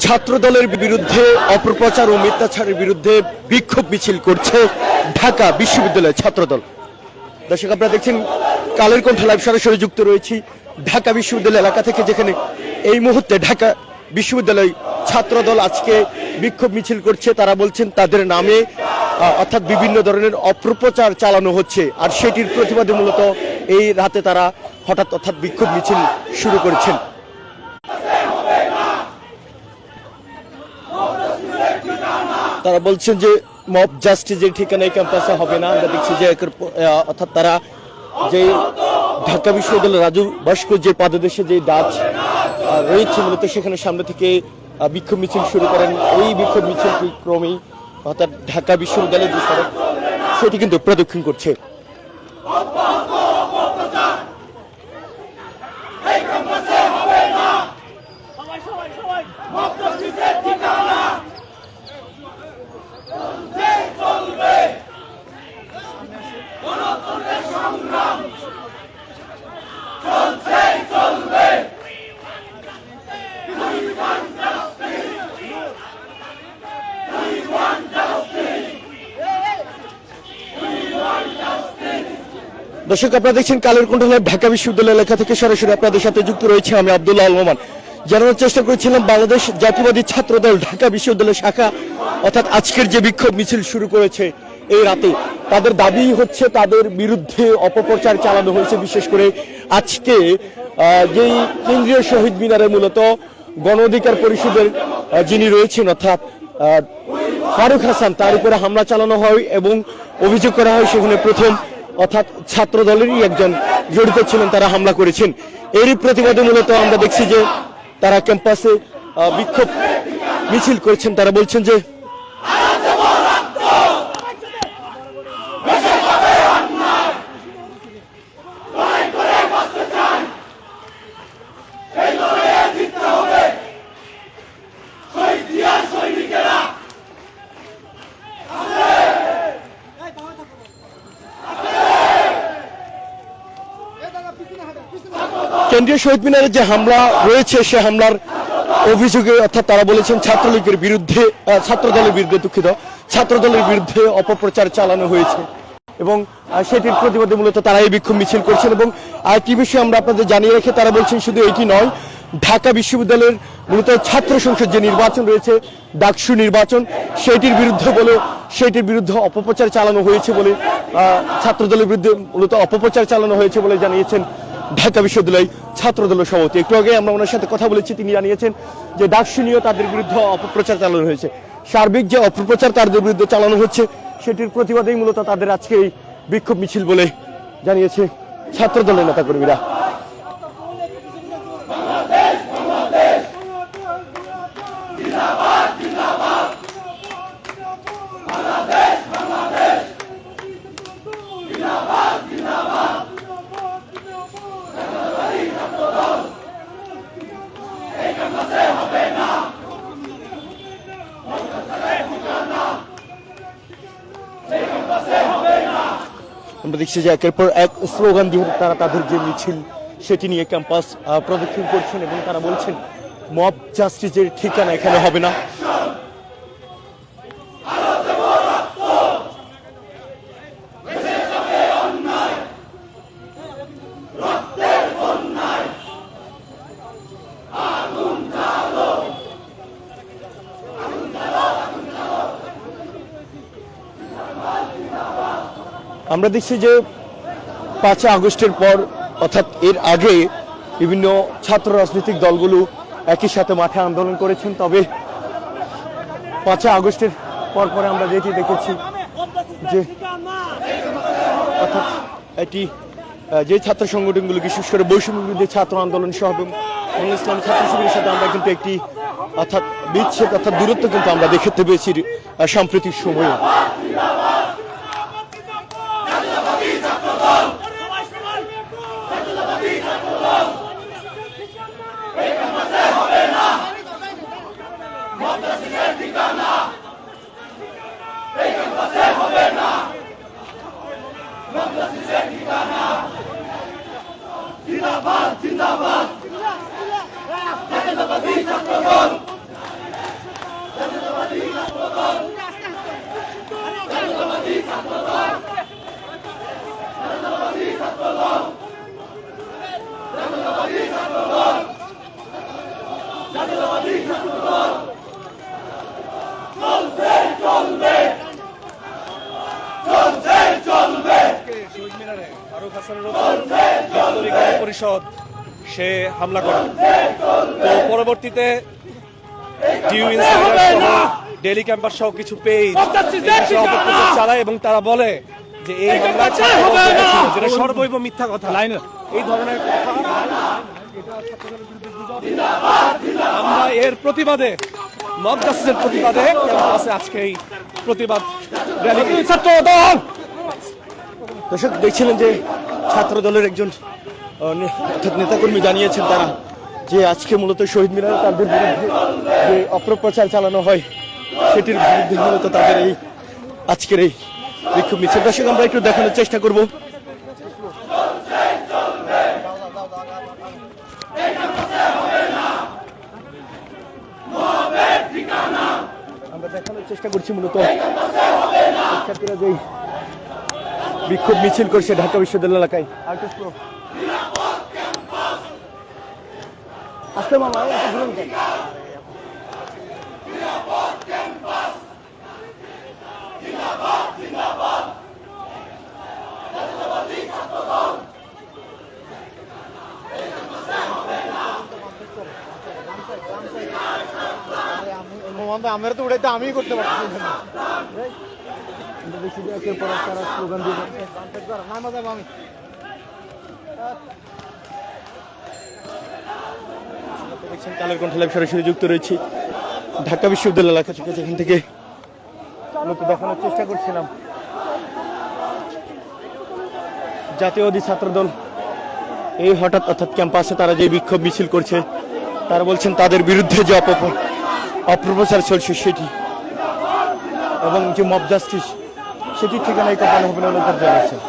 ছাত্র দলের বিরুদ্ধে অপপ্রচার ও মিথ্যাচারের বিরুদ্ধে বিক্ষোভ মিছিল করছে ঢাকা বিশ্ববিদ্যালয়ের ছাত্রদল। দর্শক, আপনারা দেখছেন কালের কণ্ঠ লাইভ সরাসরি যুক্ত রয়েছি ঢাকা বিশ্ববিদ্যালয় এলাকা থেকে, যেখানে এই মুহূর্তে ঢাকা বিশ্ববিদ্যালয় ছাত্রদল আজকে বিক্ষোভ মিছিল করছে। তারা বলছেন তাদের নামে অর্থাৎ বিভিন্ন ধরনের অপপ্রচার চালানো হচ্ছে, আর সেটির প্রতিবাদে মূলত এই রাতে তারা হঠাৎ অর্থাৎ বিক্ষোভ মিছিল শুরু করেছেন। তারা বলছেন যে মব জাস্টিসের ঠিকানা এই ক্যাম্পাসে হবে না। আমরা দেখছি যে অর্থাৎ তারা যে ঢাকা বিশ্ববিদ্যালয়ের রাজু ভাস্কর যে পাদদেশে যে ডাচ রয়েছে মূলত সেখানে সামনে থেকে বিক্ষোভ মিছিল শুরু করেন। এই বিক্ষোভ মিছিলটি ক্রমেই অর্থাৎ ঢাকা বিশ্ববিদ্যালয়ের যে সড়ক সেটি কিন্তু প্রদক্ষিণ করছে। দর্শক, আপনারা দেখছেন কালের কণ্ঠ লাইভ ঢাকা বিশ্ববিদ্যালয় এলাকা থেকে সরাসরি আপনাদের সাথে যুক্ত রয়েছে আমি আব্দুল্লাহ আল মোমান। জানানোর চেষ্টা করেছিলাম বাংলাদেশ জাতীয়বাদী ছাত্রদল ঢাকা বিশ্ববিদ্যালয় শাখা অর্থাৎ আজকের যে বিক্ষোভ মিছিল শুরু করেছে এই রাতে, তাদের দাবি হচ্ছে তাদের বিরুদ্ধে অপপ্রচার চালানো হয়েছে। বিশেষ করে আজকে যেই কেন্দ্রীয় শহীদ মিনারে মূলত গণ অধিকার পরিষদের যিনি রয়েছেন অর্থাৎ ফারুক হাসান, তার উপরে হামলা চালানো হয় এবং অভিযোগ করা হয় সেখানে প্রথম অর্থাৎ ছাত্র দলেরই একজন জড়িত ছিলেন, তারা হামলা করেছেন। এরই প্রতিবাদে মূলত আমরা দেখছি যে তারা ক্যাম্পাসে বিক্ষোভ মিছিল করছেন। তারা বলছেন যে কেন্দ্রীয় শহীদ মিনারের যে হামলা রয়েছে সে হামলার অভিযোগে অর্থাৎ তারা বলেছেন ছাত্রলীগের বিরুদ্ধে ছাত্রদলের বিরুদ্ধে অপপ্রচার চালানো হয়েছে এবং সেটির প্রতিবাদে মূলত তারা এই বিক্ষোভ মিছিল করছেন। এবং আরেকটি বিষয় আমরা আপনাদের জানিয়ে রেখে তারা বলছেন শুধু এটি নয়, ঢাকা বিশ্ববিদ্যালয়ের মূলত ছাত্র সংসদ যে নির্বাচন রয়েছে ডাকসু নির্বাচন, সেটির বিরুদ্ধে অপপ্রচার চালানো হয়েছে বলে ছাত্রদলের বিরুদ্ধে মূলত অপপ্রচার চালানো হয়েছে বলে জানিয়েছেন ঢাকা বিশ্ববিদ্যালয় ছাত্রদলের সভাপতি। একটু আগে আমরা ওনার সাথে কথা বলেছি, তিনি জানিয়েছেন যে ডাকসু নিয়েও তাদের বিরুদ্ধে অপপ্রচার চালানো হয়েছে। সার্বিক যে অপপ্রচার তাদের বিরুদ্ধে চালানো হচ্ছে সেটির প্রতিবাদেই মূলত তাদের আজকে এই বিক্ষোভ মিছিল বলে জানিয়েছে ছাত্রদলের নেতাকর্মীরা। আমরা দেখছি যে একের পর এক স্লোগান দিয়ে তারা তাদের যে মিছিল সেটি নিয়ে ক্যাম্পাস প্রদক্ষিণ করছেন এবং তারা বলছেন মব জাস্টিসের ঠিকানা এখানে হবে না। আমরা দেখছি যে 5 আগস্টের পর অর্থাৎ এর আগে বিভিন্ন ছাত্র রাজনৈতিক দলগুলো একই সাথে মাঠে আন্দোলন করেছেন, তবে 5 আগস্টের পরে আমরা যেটি দেখেছি যে অর্থাৎ এটি যে ছাত্র সংগঠনগুলো বিশেষ করে বৈষম্য বিরোধী ছাত্র আন্দোলন সহ ইসলাম ছাত্র শিবিরের সাথে আমরা কিন্তু একটি অর্থাৎ বিচ্ছেদ অর্থাৎ দূরত্ব কিন্তু আমরা দেখতে পেয়েছি সাম্প্রতিক সময়ে। জিন্দাবাদ জিন্দাবাদ শহীদ মিনারে ফারুক হাসানের উপর বিপ্লবী পরিষদ সে হামলা করে। তো পরবর্তীতে ডিউ ইনসাইডার সহ ডেইলি ক্যাম্পাস সহ কিছু পেজ অপপ্রচার চালায় এবং তারা বলে যে এই হামলা যেটা সর্বৈব মিথ্যা কথা। এই ধরনের কথা আমরা এর প্রতিবাদে মব জাস্টিসের প্রতিবাদে ক্যাম্পাসে আজকে এই প্রতিবাদ র্যালি। ছাত্র দল দর্শক দেখছিলেন যে ছাত্র দলের একজন অর্থাৎ নেতাকর্মী জানিয়েছেন তারা যে আজকে মূলত শহীদ মিনারে তাদের বিরুদ্ধে যে অপপ্রচার চালানো হয় সেটির বিরুদ্ধে মূলত তাদের এই আজকের এই বিক্ষোভ মিছিল। দর্শক আমরা একটু দেখানোর চেষ্টা করব। আমরা দেখানোর চেষ্টা করছি মূলত শিক্ষার্থীরা যেই বিক্ষোভ মিছিল করছে ঢাকা বিশ্ববিদ্যালয় এলাকায়। আসতে মামা আমার তো উড়াইতে আমি করতে পারছি স্লোগান দিয়ে আমি দেখছেন কালের কণ্ঠ লাইভ সরাসরি যুক্ত রয়েছি ঢাকা বিশ্ববিদ্যালয় এলাকা থেকে, যেখান থেকে দেখানোর চেষ্টা করছিলাম জাতীয়বাদী ছাত্রদল এই হঠাৎ অর্থাৎ ক্যাম্পাসে তারা যে বিক্ষোভ মিছিল করছে তারা বলছেন তাদের বিরুদ্ধে যে অপপ্রচার চলছে সেটি এবং যে মব জাস্টিস সেটির ঠিকানায় কখনো হবে না বলে তারা জানিয়েছেন।